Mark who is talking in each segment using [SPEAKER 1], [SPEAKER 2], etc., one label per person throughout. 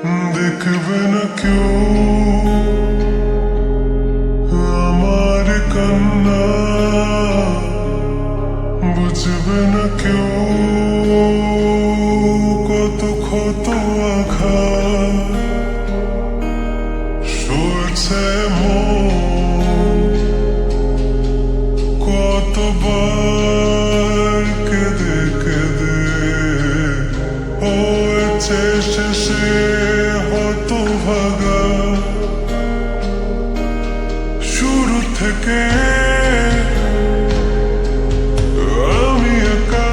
[SPEAKER 1] দেখবে না কেউ আমার কান্না, বুঝবে না কেউ কত ক্ষত আঘাত সইছে মন, কতবার কেঁদে কেঁদে হয়েছে শেষে হতভাগা। শুরু থেকে আমি একা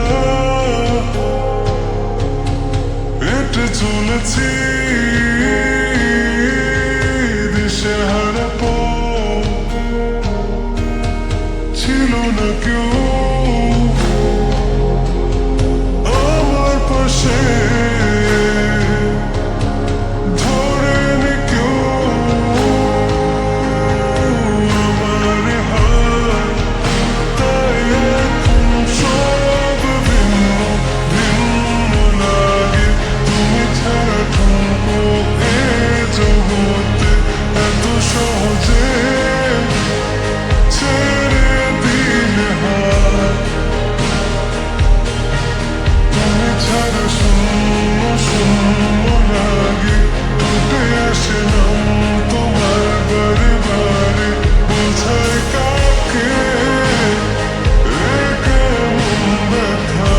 [SPEAKER 1] হেঁটে চলেছি দিশেহারা পথ, ছিল না কেউ আমার পাশে, ধরেনি কেউ আমার হাত। তাই এখন সব ভিন্ন ভিন্ন লাগে, তুমি ছাড়া ঠুনকো এ জগতে এত সহজে ছেড়ে দিলে হাত। তুমি ছাড়া শূন্য শূন্য লাগে, উঠে আসে নাম তোমার বারে বারে, বোঝায় কাকে এ কেমন ব্যথা।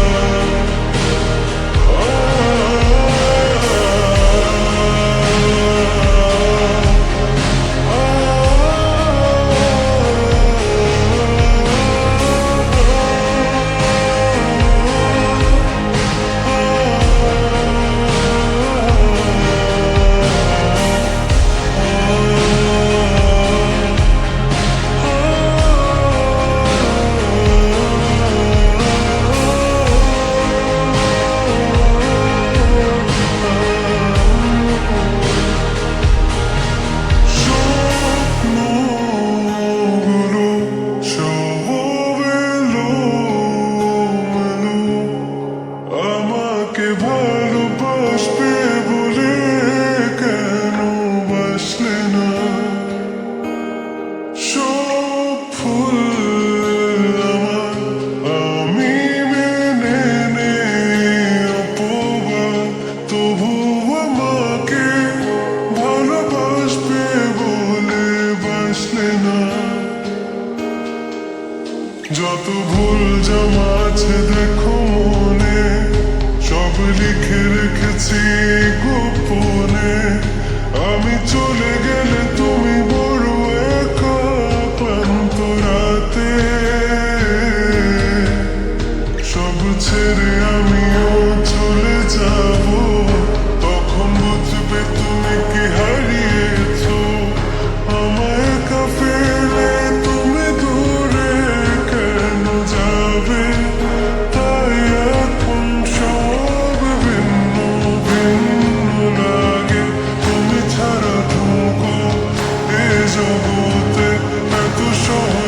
[SPEAKER 1] স্বপ্নগুলো সব এলোমেলো, আমাকে ভালোবাসবে বলে কেন বাসলে না। সব ফুল আমার আমি মেনে নেই অপবাদ, তবু আমাকে ভালোবাসবে বলে বাসলে না। যত ভুল জমা আছে দেখো মনে, সব লিখে রেখেছি গোপনে। আমি চলে গেলে তুমি বড় একা ক্লান্ত রাতে, সব ছেড়ে আমিও চলে যাব, তখন বুঝবে তুমি কি হারিয়েছো। আমায় একা ফেলে তুমি দূরে কেন যাবে, তাই এখন সব ভিন্ন ভিন্ন লাগে, তুমি ছাড়া ঠুনকো এ জগতে এত সহজ